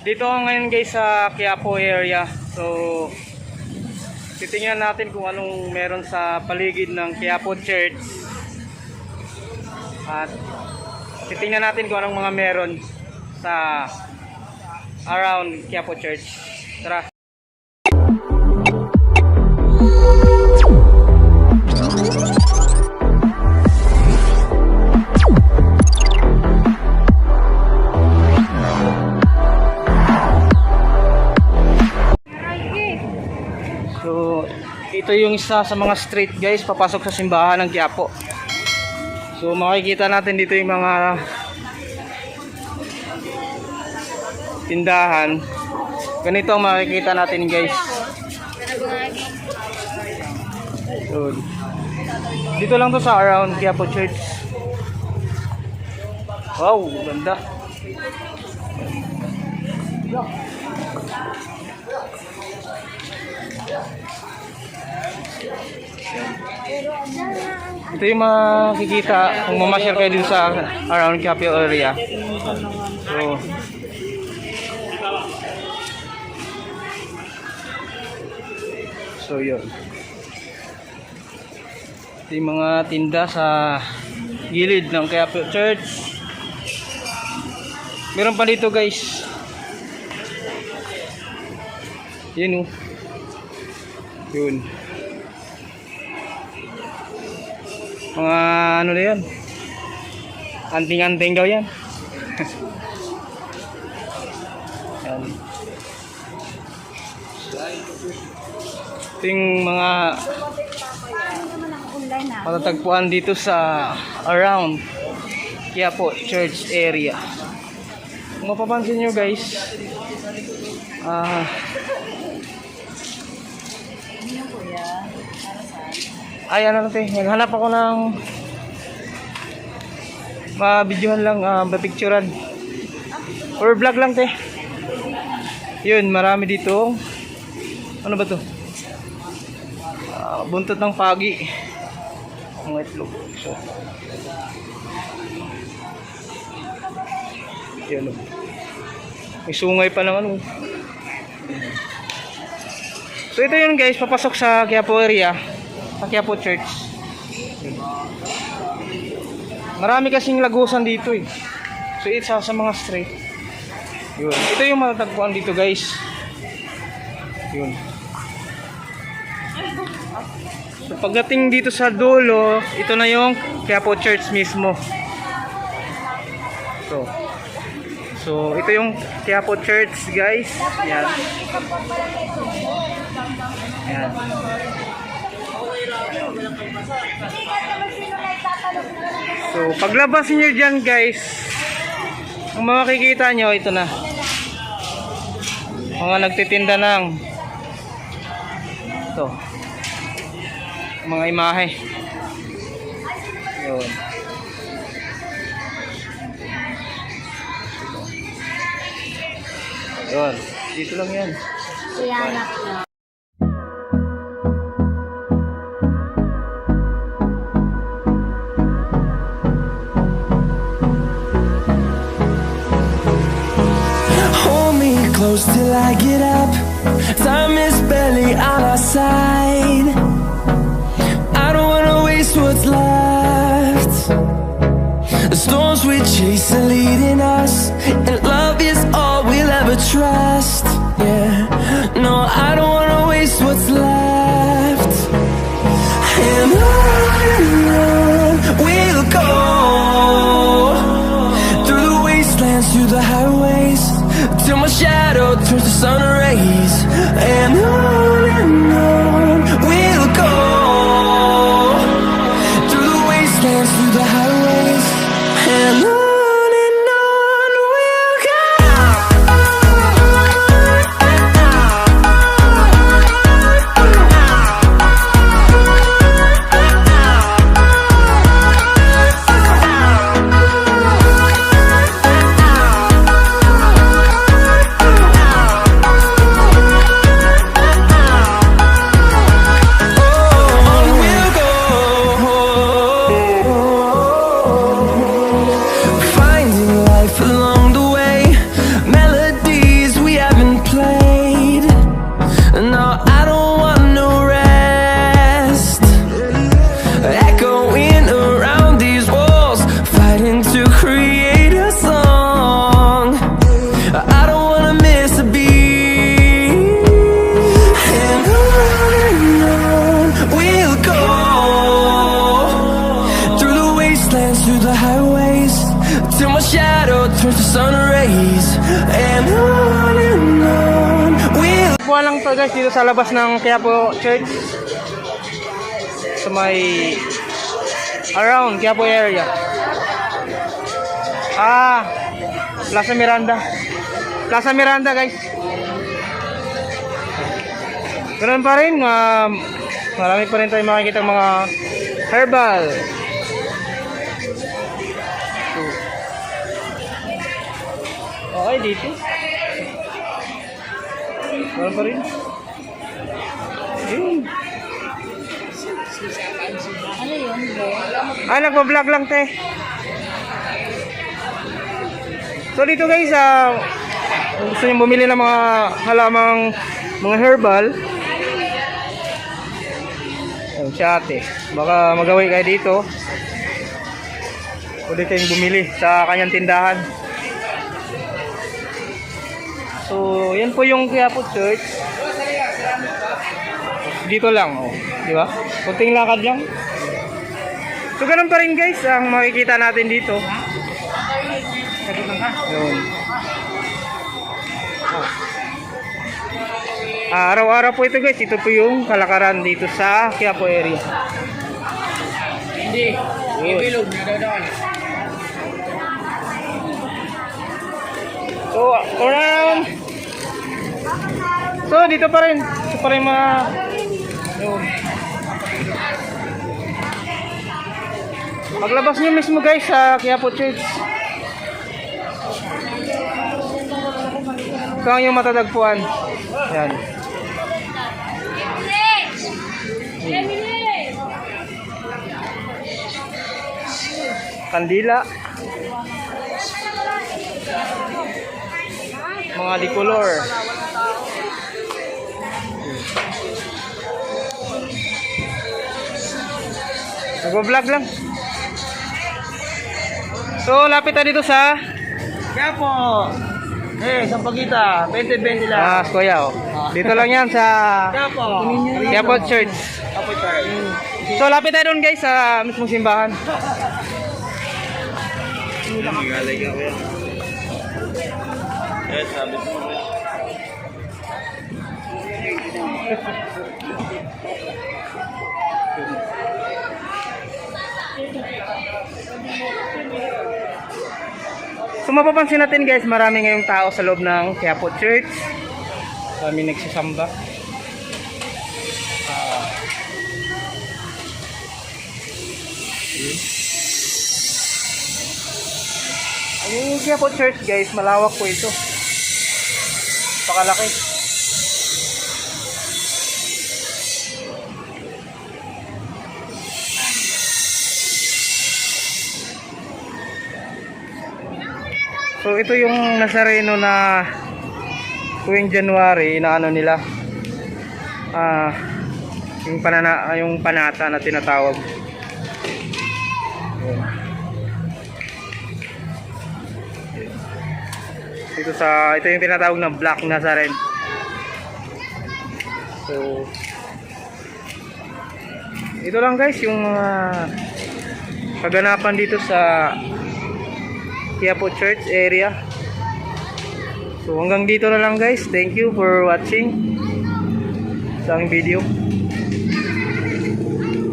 Dito ako ngayon guys sa Quiapo area. So titingnan natin kung anong meron sa paligid ng Quiapo Church. At titingnan natin kung anong mga meron sa around Quiapo Church. Tara. So, ito yung isa sa mga street guys, papasok sa simbahan ng Quiapo. So, makikita natin dito yung mga tindahan. Ganito ang makikita natin guys. So, dito lang to sa around Quiapo Church. Wow, ganda. Ito yung makikita kung mamasyal kayo dito sa around Quiapo area. So yun. Ito yung mga tinda sa gilid ng Quiapo Church. Meron pa dito guys. Yun oh. Yun. Mga ano na yan, anting-anting daw yan. Yan. Ito yung mga patatagpuan dito sa around Quiapo Church area. Kung mapapansin nyo guys, ay ano natin, naghanap ako ng ma-videohan lang, ma-picturean or vlog lang te. Yun, marami dito. Ano ba to? Buntot ng pagi, mga itlog. So yun, may sungay pa naman. So ito yun guys, papasok sa Quiapo area, sa Quiapo Church. Marami kasing lagusan dito eh. So isa sa mga street. Yun. Ito yung matatagpuan dito guys. Yun. So pagdating dito sa dulo, ito na yung Quiapo Church mismo. So ito yung Quiapo Church guys. Yan. Yan. So paglabas niyo dyan guys, ang makikita nyo, ito na mga nagtitinda ng ito, mga imahe. Yun. Yun, dito lang yan. Iyanak na. Close till I get up. Time is barely on our side. I don't wanna waste what's left. The storms we chase are leading us, and love is all we'll ever trust. Yeah, no, I don't wanna waste what's left. And on we'll go, through the wastelands, through the highways, till my shadow turns to sun rays. And on we'll go, through the wastelands, through the highways. And on we'll go. lang to guys dito sa labas ng Quiapo Church. Sa may around Quiapo area. Plaza Miranda. Plaza Miranda guys. Ganun pa rin, marami pa rin tayong makikita mga herbal. Okay, dito. Ganun pa rin. Yun. Nagpa-vlog lang te. So dito guys, kung gusto nyo bumili ng mga halamang mga herbal, ayun si ate, baka magawin kayo dito. Pwede kayong bumili sa kanyang tindahan. So yan po yung Quiapo Church. Dito lang, di ba? Kunting lakad lang. So ganun pa rin guys ang makikita natin dito. Yun. Araw-araw po ito guys. Ito po yung kalakaran dito sa Quiapo area. Hindi. Ibilog na daw. So around. So dito pa rin. Ito pa rin mga yun. Maglabas nyo mismo guys sa Quiapo Church. Ito ang yung matatagpuan. Yan. Kandila. Mga dikolor. Nag-vlog lang. So, lapit na dito sa Quiapo. Sampaguita, 20-20 lang. Kuya, dito lang yan sa Quiapo Church. So, lapit na doon guys sa mismong simbahan. Galing ako yan. Yes, sabi mo. So mapapansin natin guys, marami ngayong tao sa loob ng Quiapo Church. Marami nagsisamba. Yung Quiapo Church guys, malawak po ito. Pakalaki. So ito yung Nazareno na tuwing January na ano nila, yung panata na tinatawag. Ito yung tinatawag na Black Nazarene. So ito lang guys yung kaganapan dito sa Quiapo Church area. So hanggang dito na lang guys. Thank you for watching sa aking video.